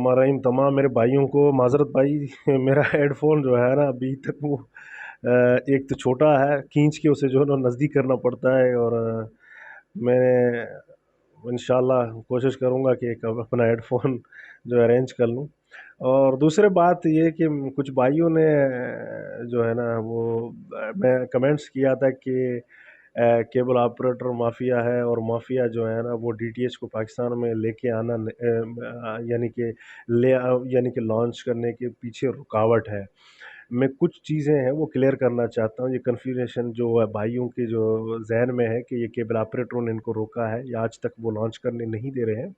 बिस्मिल्लाहिर्रहमानिर्रहीम। तमाम मेरे भाइयों को माज़रत भाई मेरा हेडफोन जो है ना अभी तक वो एक तो छोटा है, खींच के उसे जो है ना नज़दीक करना पड़ता है, और मैं इंशाल्लाह कोशिश करूँगा कि एक अपना हेडफोन जो अरेंज कर लूँ। और दूसरी बात ये कि कुछ भाइयों ने जो है ना वो मैं कमेंट्स किया था कि केबल ऑपरेटर माफिया है, और माफिया जो है ना वो डीटीएच को पाकिस्तान में लेके आना यानी कि लॉन्च करने के पीछे रुकावट है। मैं कुछ चीज़ें हैं वो क्लियर करना चाहता हूँ। ये कन्फ्यूजन जो है भाइयों के जो जहन में है कि ये केबल ऑपरेटरों ने इनको रोका है या आज तक वो लॉन्च करने नहीं दे रहे हैं।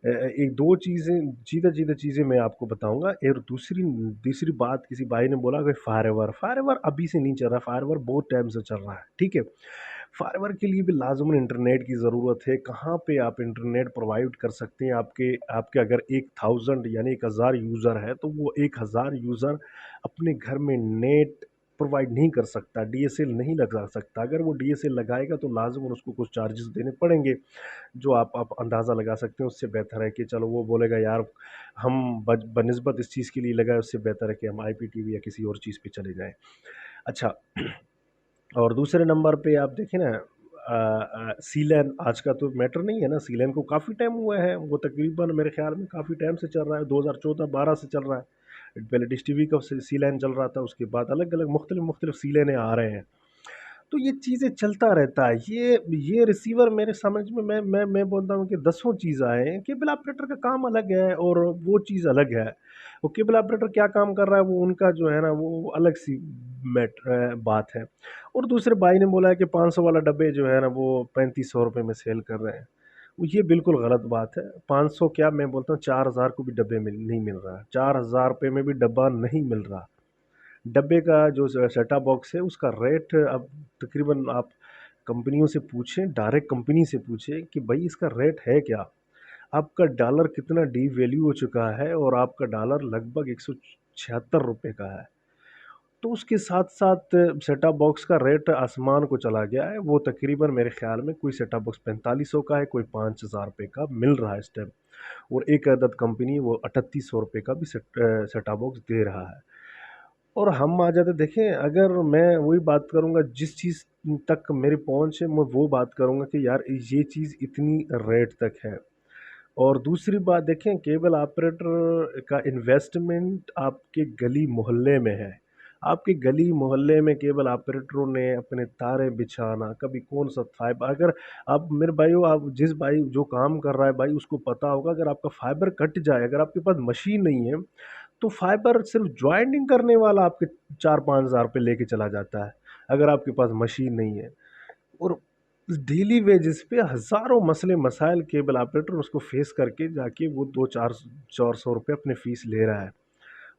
एक दो चीज़ें सीधा सीधा चीज़ें मैं आपको बताऊंगा। और दूसरी दूसरी बात, किसी भाई ने बोला कि फायर एवर अभी से नहीं चल रहा, फायर एवर बहुत टाइम से चल रहा है, ठीक है। फायर एवर के लिए भी लाजमन इंटरनेट की ज़रूरत है। कहाँ पे आप इंटरनेट प्रोवाइड कर सकते हैं? आपके आपके अगर 1000 यानी 1000 यूज़र है तो वो 1000 यूज़र अपने घर में नेट प्रोवाइड नहीं कर सकता, डीएसएल नहीं लगा सकता। अगर वो डीएसएल लगाएगा तो लाजमन उसको कुछ चार्जेस देने पड़ेंगे, जो आप अंदाज़ा लगा सकते हैं। उससे बेहतर है कि चलो वो बोलेगा यार हम बनिस्बत इस चीज़ के लिए लगाए, उससे बेहतर है कि हम आईपीटीवी या किसी और चीज़ पे चले जाएं। अच्छा, और दूसरे नंबर पे आप देखें ना, सीलैन आज का तो मैटर नहीं है ना। सीलैन को काफ़ी टाइम हुआ है, वो तकरीबन मेरे ख्याल में काफ़ी टाइम से चल रहा है, 2014-12 से चल रहा है। पहले डिश टीवी का सीलैन चल रहा था, उसके बाद अलग अलग मुख्तलिफ मुख्तलिफ सीलैने आ रहे हैं। तो ये चीज़ें चलता रहता है। ये रिसीवर मेरे समझ में मैं बोलता हूँ कि दसों चीज़ आए हैं। केबल ऑपरेटर का काम अलग है और वो चीज़ अलग है। वो केबल ऑपरेटर क्या काम कर रहा है वो उनका जो है ना वो अलग सी बात है। और दूसरे भाई ने बोला है कि 500 वाला डब्बे जो है ना वो 3500 रुपये में सेल कर रहे हैं। ये बिल्कुल गलत बात है। 500 क्या, मैं बोलता हूँ 4000 को भी डब्बे नहीं मिल रहा है, 4000 रुपये में भी डब्बा नहीं मिल रहा। डब्बे का जो सेटअप बॉक्स है उसका रेट अब तकरीबन आप कंपनियों से पूछें, डायरेक्ट कंपनी से पूछें कि भाई इसका रेट है क्या। आपका डॉलर कितना डी वैल्यू हो चुका है और आपका डॉलर लगभग 176 रुपये का है। तो उसके साथ साथ सेटअप बॉक्स का रेट आसमान को चला गया है। वो तकरीबन मेरे ख्याल में कोई सेटअप बॉक्स 4500 का है, कोई 5000 रुपये का मिल रहा है इस टाइम। और एक अदद कंपनी वो 3800 रुपये का भी सेटअप बॉक्स दे रहा है। और हम आ जाते देखें, अगर मैं वही बात करूंगा जिस चीज़ तक मेरी पहुंच है, मैं वो बात करूंगा कि यार ये चीज़ इतनी रेट तक है। और दूसरी बात देखें, केबल ऑपरेटर का इन्वेस्टमेंट आपके गली मोहल्ले में है। आपके गली मोहल्ले में केबल ऑपरेटरों ने अपने तारे बिछाना, कभी कौन सा फाइबर, अगर आप मेरे भाइयों, आप जिस भाई जो काम कर रहा है भाई उसको पता होगा, अगर आपका फाइबर कट जाए, अगर आपके पास मशीन नहीं है तो फाइबर सिर्फ ज्वाइंटिंग करने वाला आपके 4-5 हज़ार पे लेके चला जाता है, अगर आपके पास मशीन नहीं है। और डेली वेजेस पे हज़ारों मसले मसाइल केबल ऑपरेटर उसको फेस करके जाके वो 2-4 400 रुपये अपने फ़ीस ले रहा है।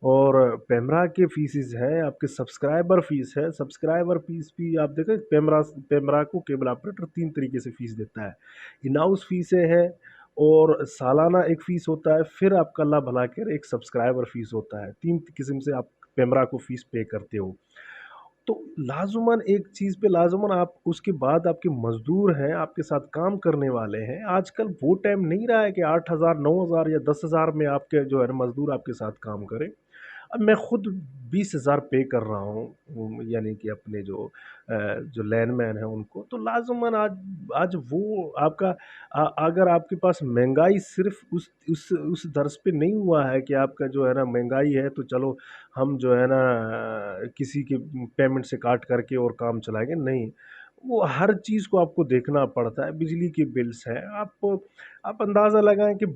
और पेमरा के फीसेस हैं, आपके सब्सक्राइबर फीस है। सब्सक्राइबर फीस भी आप देखें, पेमरा पेमरा को केबल ऑपरेटर 3 तरीके से फ़ीस देता है। इन हाउस फीसें हैं, और सालाना एक फ़ीस होता है, फिर आपका अल्लाह भला कर एक सब्सक्राइबर फ़ीस होता है। 3 किस्म से आप पेमरा को फ़ीस पे करते हो। तो लाज़िमन एक चीज़ पे लाज़िमन आप उसके बाद आपके मज़दूर हैं, आपके साथ काम करने वाले हैं। आजकल वो टाइम नहीं रहा है कि 8000 9000 या 10,000 में आपके जो है मज़दूर आपके साथ काम करें। अब मैं खुद 20,000 पे कर रहा हूँ, यानी कि अपने जो लैंडमैन है उनको। तो लाज़िमन आज आज वो आपका अगर आपके पास महंगाई सिर्फ उस दर्ज पे नहीं हुआ है कि आपका जो है ना महंगाई है तो चलो हम जो है ना किसी के पेमेंट से काट करके और काम चलाएंगे, नहीं। वो हर चीज़ को आपको देखना पड़ता है। बिजली के बिल्स हैं, आप अंदाज़ा लगाएं कि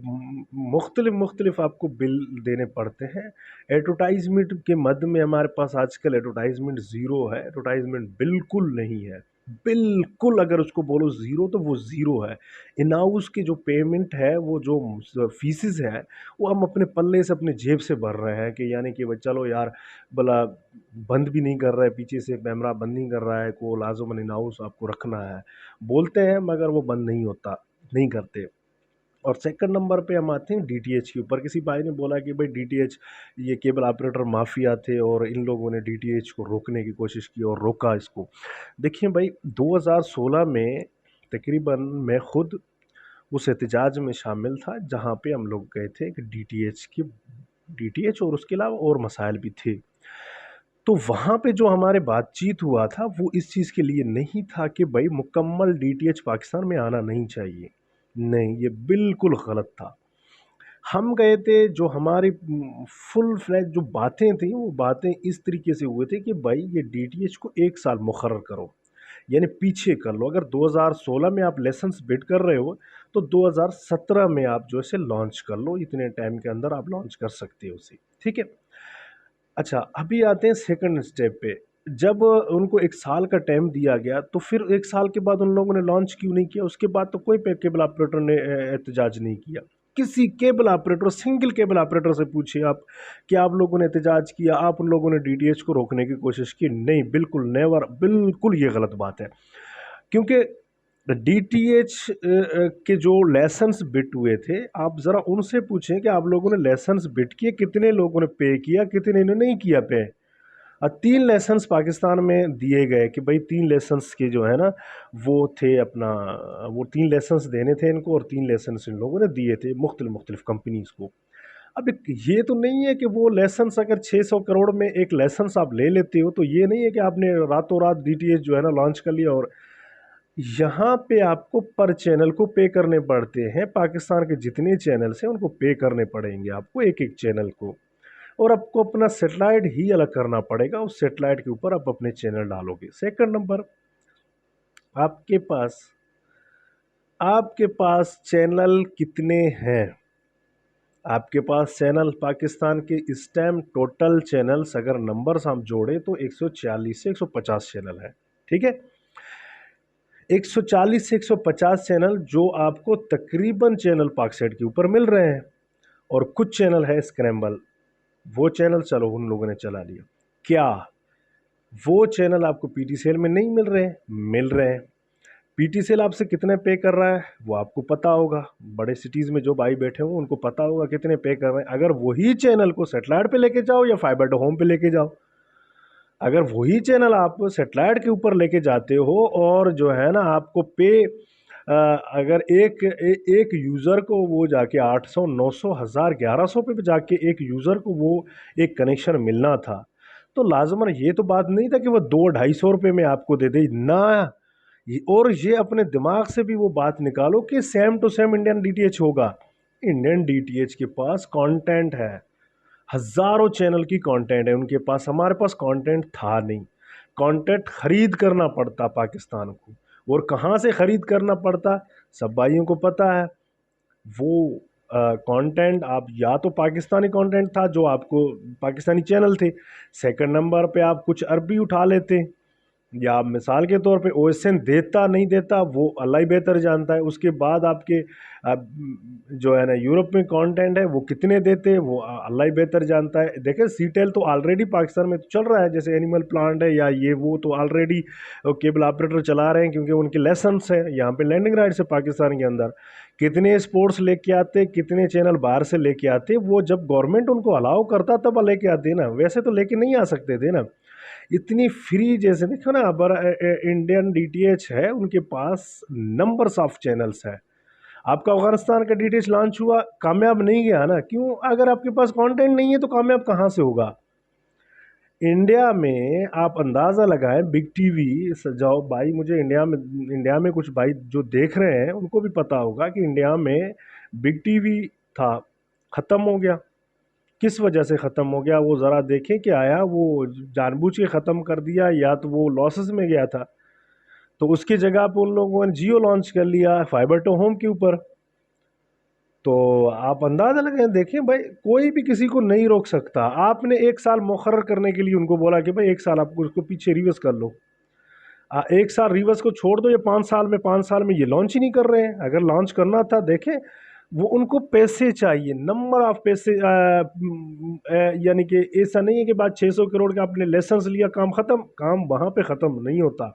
मुख्तलिफ मुख्तलिफ आपको बिल देने पड़ते हैं। एडवर्टाइजमेंट के मद में हमारे पास आजकल एडवर्टाइजमेंट ज़ीरो है, एडवर्टाइजमेंट बिल्कुल नहीं है। बिल्कुल, अगर उसको बोलो ज़ीरो तो वो ज़ीरो है। इन हाउस की जो पेमेंट है, वो जो फीसेस है, वो हम अपने पल्ले से अपने जेब से भर रहे हैं कि यानी कि भाई चलो यार, भला बंद भी नहीं कर रहा है, पीछे से कैमरा बंद नहीं कर रहा है, को लाजमन इन हाउस आपको रखना है। बोलते हैं मगर वो बंद नहीं होता, नहीं करते। और सेकंड नंबर पे हम आते हैं डीटीएच के ऊपर। किसी भाई ने बोला कि भाई डीटीएच, ये केबल ऑपरेटर माफिया थे और इन लोगों ने डीटीएच को रोकने की कोशिश की और रोका इसको। देखिए भाई, 2016 में तकरीबन मैं खुद उस एहतजाज में शामिल था, जहाँ पे हम लोग गए थे कि डीटीएच और उसके अलावा और मसाइल भी थे। तो वहाँ पे जो हमारे बातचीत हुआ था वो इस चीज़ के लिए नहीं था कि भाई मुकम्मल डीटीएच पाकिस्तान में आना नहीं चाहिए। नहीं, ये बिल्कुल गलत था। हम गए थे, जो हमारी फुल फ्लैज जो बातें थी वो बातें इस तरीके से हुए थे कि भाई ये डीटीएच को 1 साल मुकर्रर करो, यानी पीछे कर लो। अगर 2016 में आप लाइसेंस बिड कर रहे हो तो 2017 में आप जो है इसे लॉन्च कर लो, इतने टाइम के अंदर आप लॉन्च कर सकते हो उसे, ठीक है। अच्छा, अभी आते हैं सेकंड स्टेप पे। जब उनको 1 साल का टाइम दिया गया तो फिर 1 साल के बाद उन लोगों ने लॉन्च क्यों नहीं किया? उसके बाद तो कोई केबल ऑपरेटर ने एहतजाज नहीं किया। किसी cable operator, single cable operator से पूछिए आप कि आप लोगों ने एहतजाज किया, आप उन लोगों ने डीटीएच को रोकने की कोशिश की? नहीं, बिल्कुल नेवर, बिल्कुल ये गलत बात है। क्योंकि डीटीएच के जो लाइसेंस बिट हुए थे, आप ज़रा उनसे पूछें कि आप लोगों ने लाइसेंस बिट किए, कितने लोगों ने पे किया, कितने ने नहीं किया पे। 3 लाइसेंस पाकिस्तान में दिए गए कि भाई 3 लाइसेंस के जो है ना वो थे अपना, वो 3 लाइसेंस देने थे इनको और 3 लाइसेंस इन लोगों ने दिए थे मुख्तलिफ कंपनीज़ को। अब ये तो नहीं है कि वो लाइसेंस अगर 600 करोड़ में एक लाइसेंस आप ले लेते हो तो ये नहीं है कि आपने रातों रात डीटीएच जो है ना लॉन्च कर लिया। और यहाँ पे आपको पर चैनल को पे करने पड़ते हैं। पाकिस्तान के जितने चैनल्स हैं उनको पे करने पड़ेंगे आपको, एक एक चैनल को। और आपको अपना सेटेलाइट ही अलग करना पड़ेगा, उस सेटेलाइट के ऊपर आप अपने चैनल डालोगे। सेकंड नंबर, आपके पास आपके पास चैनल कितने हैं? आपके पास चैनल पाकिस्तान के इस टाइम टोटल चैनल्स अगर नंबर्स हम जोड़े तो 140 से 150 चैनल है, ठीक है। 140 से 150 चैनल जो आपको तकरीबन चैनल पाकसेट के ऊपर मिल रहे हैं। और कुछ चैनल है स्क्रैम्बल, वो चैनल चलो उन लोगों ने चला लिया। क्या वो चैनल आपको पीटीसीएल में नहीं मिल रहे हैं? मिल रहे हैं। पीटीसीएल आपसे कितने पे कर रहा है वो आपको पता होगा। बड़े सिटीज़ में जो भाई बैठे हों उनको पता होगा कितने पे कर रहे हैं। अगर वही चैनल को सेटेलाइट पे लेके जाओ या फाइबर टू होम पे लेके जाओ, अगर वही चैनल आप सेटेलाइट के ऊपर लेके जाते हो और जो है ना आपको पे अगर एक यूज़र को वो जाके 800 900 1000 1100 पे जाके एक यूज़र को वो एक कनेक्शन मिलना था, तो लाजमन ये तो बात नहीं था कि वो 200-250 में आपको दे दे ना। और ये अपने दिमाग से भी वो बात निकालो कि same to same Indian DTH होगा। इंडियन डीटीएच के पास कंटेंट है, हज़ारों चैनल की कंटेंट है उनके पास। हमारे पास कंटेंट था नहीं। कंटेंट ख़रीद करना पड़ता पाकिस्तान को, और कहाँ से ख़रीद करना पड़ता सब भाइयों को पता है। वो कंटेंट आप या तो पाकिस्तानी कंटेंट था जो आपको पाकिस्तानी चैनल थे। सेकंड नंबर पे आप कुछ अरबी उठा लेते, या मिसाल के तौर पे ओएसएन देता नहीं देता वो अल्लाह ही बेहतर जानता है। उसके बाद आपके जो है ना यूरोप में कंटेंट है वो कितने देते हैं वो अल्लाह ही बेहतर जानता है। देखें सीटेल तो ऑलरेडी पाकिस्तान में तो चल रहा है, जैसे एनिमल प्लांट है या ये वो तो ऑलरेडी केबल ऑपरेटर चला रहे हैं क्योंकि उनके लाइसेंस है, यहाँ पे लैंडिंग राइट्स है पाकिस्तान के अंदर। कितने स्पोर्ट्स लेके आते, कितने चैनल बाहर से लेके आते, वो जब गवर्नमेंट उनको अलाउ करता तब लेके आते ना, वैसे तो लेके नहीं आ सकते थे ना। इतनी फ्री, जैसे देखो ना इंडियन डीटीएच है उनके पास नंबर्स ऑफ चैनल्स है। आपका अफगानिस्तान का डीटीएच लॉन्च हुआ, कामयाब नहीं गया ना, क्यों? अगर आपके पास कंटेंट नहीं है तो कामयाब कहाँ से होगा? इंडिया में आप अंदाज़ा लगाएं, बिग टीवी जाओ भाई, मुझे इंडिया में कुछ भाई जो देख रहे हैं उनको भी पता होगा कि इंडिया में बिग टीवी था, ख़त्म हो गया। किस वजह से ख़त्म हो गया वो ज़रा देखें कि आया वो जानबूझ के ख़त्म कर दिया या तो वो लॉसेस में गया था, तो उसकी जगह पर उन लोगों ने जियो लॉन्च कर लिया फाइबर टू होम के ऊपर। तो आप अंदाज़ा लगाएं, देखें भाई कोई भी किसी को नहीं रोक सकता। आपने 1 साल मुकर्रर करने के लिए उनको बोला कि भाई 1 साल आपको उसको पीछे रिवर्स कर लो। 1 साल रिवर्स को छोड़ दो, ये 5 साल में ये लॉन्च ही नहीं कर रहे हैं। अगर लॉन्च करना था, देखें वो उनको पैसे चाहिए, नंबर ऑफ पैसे, यानी कि ऐसा नहीं है कि बाद 600 करोड़ का आपने लाइसेंस लिया काम ख़त्म। काम वहाँ पे ख़त्म नहीं होता,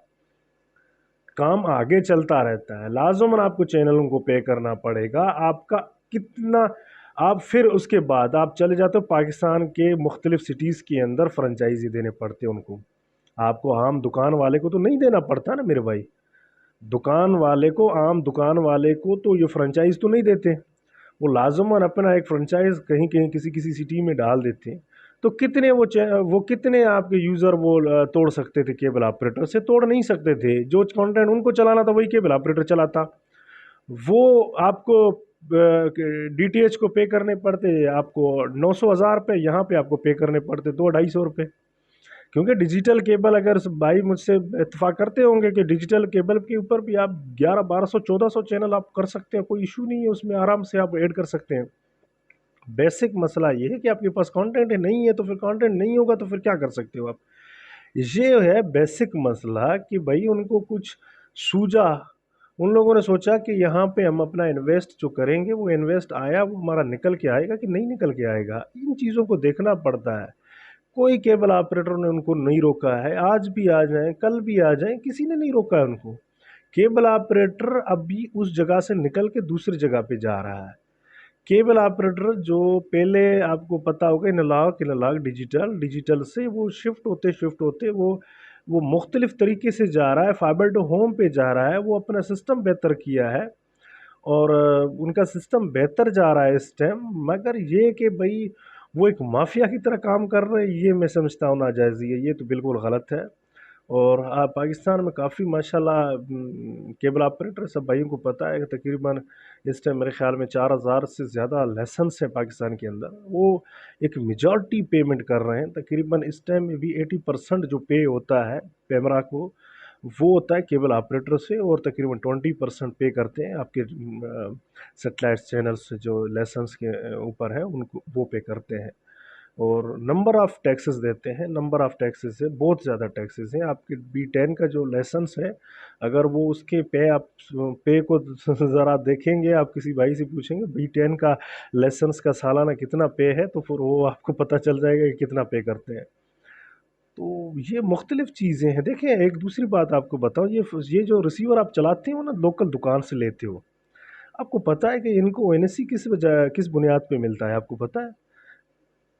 काम आगे चलता रहता है। लाज़िमन आपको चैनलों को पे करना पड़ेगा। आपका कितना, आप फिर उसके बाद आप चले जाते हो पाकिस्तान के मुख्तलिफ सिटीज़ के अंदर फ्रेंचाइजी देने पड़ते हैं उनको। आपको आम दुकान वाले को तो नहीं देना पड़ता ना मेरे भाई। दुकान वाले को, आम दुकान वाले को तो ये फ्रेंचाइज तो नहीं देते, वो लाजमन अपना एक फ्रेंचाइज कहीं कहीं किसी किसी सिटी में डाल देते हैं। तो कितने वो कितने आपके यूज़र वो तोड़ सकते थे? केबल ऑपरेटर से तोड़ नहीं सकते थे। जो कंटेंट उनको चलाना था वही केबल ऑपरेटर चलाता। वो आपको डीटीएच को पे करने पड़ते, आपको 900 हज़ार रुपये, यहाँ पे आपको पे करने पड़ते 200-250 रुपये। क्योंकि डिजिटल केबल, अगर भाई मुझसे इत्तेफाक करते होंगे कि डिजिटल केबल के ऊपर भी आप 1100-1200-1400 चैनल आप कर सकते हैं, कोई इशू नहीं है उसमें, आराम से आप ऐड कर सकते हैं। बेसिक मसला ये है कि आपके पास कंटेंट नहीं है, तो फिर कंटेंट नहीं होगा तो फिर क्या कर सकते हो आप? ये है बेसिक मसला कि भाई उनको कुछ सूझा, उन लोगों ने सोचा कि यहाँ पे हम अपना इन्वेस्ट जो करेंगे वो इन्वेस्ट आया वो हमारा निकल के आएगा कि नहीं निकल के आएगा, इन चीज़ों को देखना पड़ता है। कोई केबल ऑपरेटर ने उनको नहीं रोका है, आज भी आ जाएं कल भी आ जाएं, किसी ने नहीं रोका है उनको। केबल ऑपरेटर अभी उस जगह से निकल के दूसरी जगह पे जा रहा है। केबल ऑपरेटर जो पहले आपको पता होगा एनालॉग डिजिटल, डिजिटल से वो शिफ्ट होते वो मुख्तलिफ तरीके से जा रहा है, फाइबर टू होम पे जा रहा है। वो अपना सिस्टम बेहतर किया है और उनका सिस्टम बेहतर जा रहा है इस टाइम, मगर ये कि भाई वो एक माफिया की तरह काम कर रहे हैं, ये मैं समझता हूँ नाजायज़ है, ये तो बिल्कुल गलत है। और पाकिस्तान में काफ़ी माशाल्लाह केबल ऑपरेटर सब भाइयों को पता है कि तकरीबन इस टाइम मेरे ख्याल में 4000 से ज़्यादा लाइसेंस हैं पाकिस्तान के अंदर, वो एक मेजॉरिटी पेमेंट कर रहे हैं। तकरीबन इस टाइम में भी 80% जो पे होता है पेमरा को, वो होता है केबल ऑपरेटर से, और तकरीबन 20% पे करते हैं आपके सेटेलाइट चैनल्स जो लाइसेंस के ऊपर है उनको, वो पे करते हैं। और नंबर ऑफ़ टैक्सेस देते हैं, नंबर ऑफ़ टैक्सेस है, बहुत ज़्यादा टैक्सेस हैं। आपके B10 का जो लाइसेंस है, अगर वो उसके पे आप पे को ज़रा देखेंगे, आप किसी भाई से पूछेंगे B10 का लाइसेंस का सालाना कितना पे है, तो फिर वो आपको पता चल जाएगा कि कितना पे करते हैं। तो ये मुख्तलिफ चीज़ें हैं। देखें, एक दूसरी बात आपको बताऊँ, ये जो रिसीवर आप चलाते हो ना, लोकल दुकान से लेते हो, आपको पता है कि इनको एनओसी किस बुनियाद पे मिलता है? आपको पता है?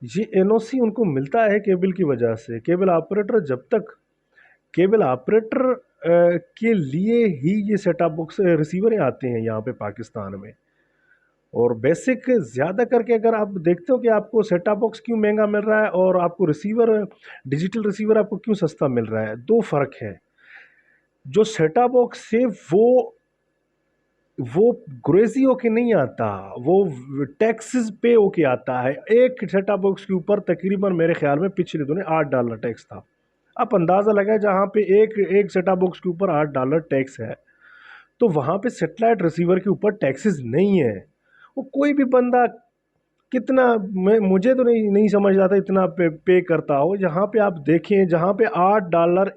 ये एनओसी उनको मिलता है केबल की वजह से। केबल ऑपरेटर जब तक केबल ऑपरेटर के लिए ही ये सेट टॉप बॉक्स रिसीवरें आते हैं यहाँ पे पाकिस्तान में। और बेसिक ज़्यादा करके अगर आप देखते हो कि आपको सेट टॉप बॉक्स क्यों महंगा मिल रहा है और आपको रिसीवर, डिजिटल रिसीवर आपको क्यों सस्ता मिल रहा है, दो फ़र्क है। जो सेट टॉप बॉक्स है वो ग्रेजी होके नहीं आता, वो टैक्सेस पे होके आता है। एक सेटअप बॉक्स के ऊपर तकरीबन मेरे ख्याल में पिछले दिनों $8 टैक्स था। आप अंदाज़ा लगाए, जहाँ पे एक एक सेटअप बॉक्स के ऊपर $8 टैक्स है, तो वहाँ पे सेटेलाइट रिसीवर के ऊपर टैक्सेस नहीं है। वो कोई भी बंदा कितना, मुझे तो नहीं समझ आता इतना पे करता हो। जहाँ पे आप देखें, जहाँ पे $8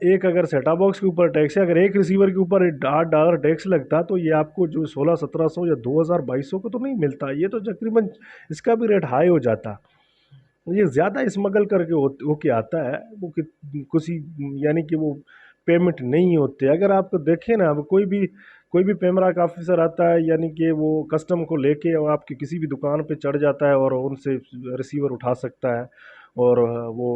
एक अगर सेटअप बॉक्स के ऊपर टैक्स है, अगर एक रिसीवर के ऊपर $8 टैक्स लगता, तो ये आपको जो 1600-1700 या 2000-2200 को तो नहीं मिलता, ये तो तकरीबन इसका भी रेट हाई हो जाता। ये ज़्यादा स्मगल करके होके आता है वो, किसी यानी कि वो पेमेंट नहीं होते। अगर आप देखें ना, अब कोई भी पेमरा का ऑफिसर आता है, यानी कि वो कस्टम को लेके और आपकी किसी भी दुकान पे चढ़ जाता है और उनसे रिसीवर उठा सकता है, और वो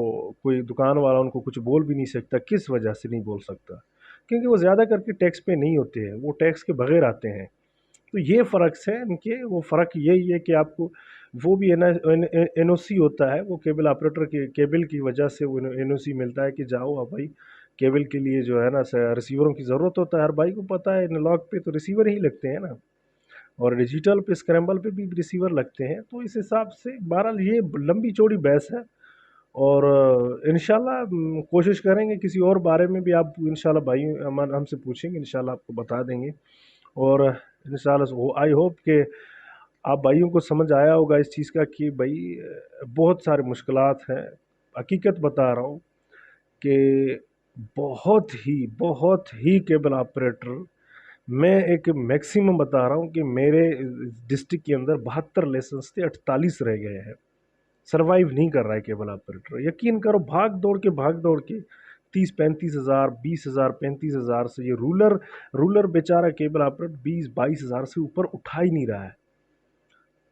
कोई दुकान वाला उनको कुछ बोल भी नहीं सकता। किस वजह से नहीं बोल सकता? क्योंकि वो ज़्यादा करके टैक्स पे नहीं होते हैं, वो टैक्स के बगैर आते हैं। तो ये फ़र्क है इनके। वो फ़र्क यही है कि आपको वो भी एनओसी होता है, वो केबल ऑपरेटर के केबल की वजह से वो एनओसी मिलता है कि जाओ अब भाई, केबल के लिए जो है ना रिसीवरों की ज़रूरत होता है। हर भाई को पता है एनालॉग पे तो रिसीवर ही लगते हैं ना, और डिजिटल पे स्क्रैम्बल पे भी रिसीवर लगते हैं। तो इस हिसाब से बहरहाल ये लंबी चौड़ी बहस है। और इंशाल्लाह कोशिश करेंगे किसी और बारे में भी आप इंशाल्लाह भाई हमसे पूछेंगे, इंशाल्लाह आपको बता देंगे। और इंशाल्लाह आई होप कि आप भाइयों को समझ आया होगा इस चीज़ का कि भाई बहुत सारे मुश्किलात हैं। हकीकत बता रहा हूँ कि बहुत ही केबल ऑपरेटर, मैं एक मैक्सिमम बता रहा हूँ कि मेरे डिस्ट्रिक्ट के अंदर 72 लाइसेंस थे, 48 रह गए हैं। सर्वाइव नहीं कर रहा है केबल ऑपरेटर। यकीन करो, भाग दौड़ के 30-35 हज़ार, 20 हज़ार, 35 हज़ार से ये रूलर बेचारा केबल ऑपरेटर 20-22 हज़ार से ऊपर उठा ही नहीं रहा है।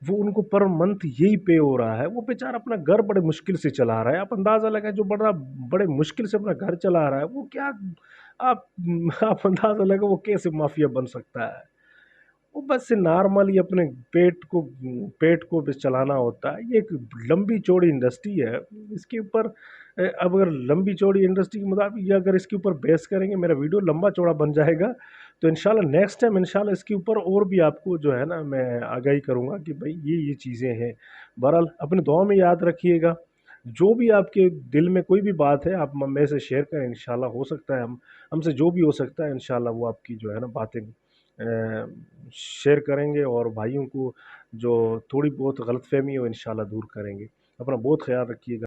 वो उनको पर मंथ यही पे हो रहा है। वो बेचारा अपना घर बड़े मुश्किल से चला रहा है। आप अंदाज़ा लगाएं, जो बड़े मुश्किल से अपना घर चला रहा है, वो क्या आप आप अंदाज़ा लगाओ वो कैसे माफ़िया बन सकता है। वो बस नॉर्मली अपने पेट को बस चलाना होता है। ये एक लंबी चौड़ी इंडस्ट्री है। इसके ऊपर अब अगर लंबी चौड़ी इंडस्ट्री के मुताबिक ये अगर इसके ऊपर बहस करेंगे, मेरा वीडियो लंबा चौड़ा बन जाएगा। तो इंशाल्लाह नेक्स्ट टाइम इंशाल्लाह इसके ऊपर और भी आपको जो है ना मैं आगाही करूँगा कि भाई ये चीज़ें हैं। बहरहाल अपनी दुआ में याद रखिएगा। जो भी आपके दिल में कोई भी बात है आप मेरे से शेयर करें, इंशाल्लाह हो सकता है हमसे जो भी हो सकता है इंशाल्लाह वो आपकी जो है ना बातें शेयर करेंगे और भाइयों को जो थोड़ी बहुत गलतफ़हमी है वो इंशाल्लाह दूर करेंगे। अपना बहुत ख़्याल रखिएगा।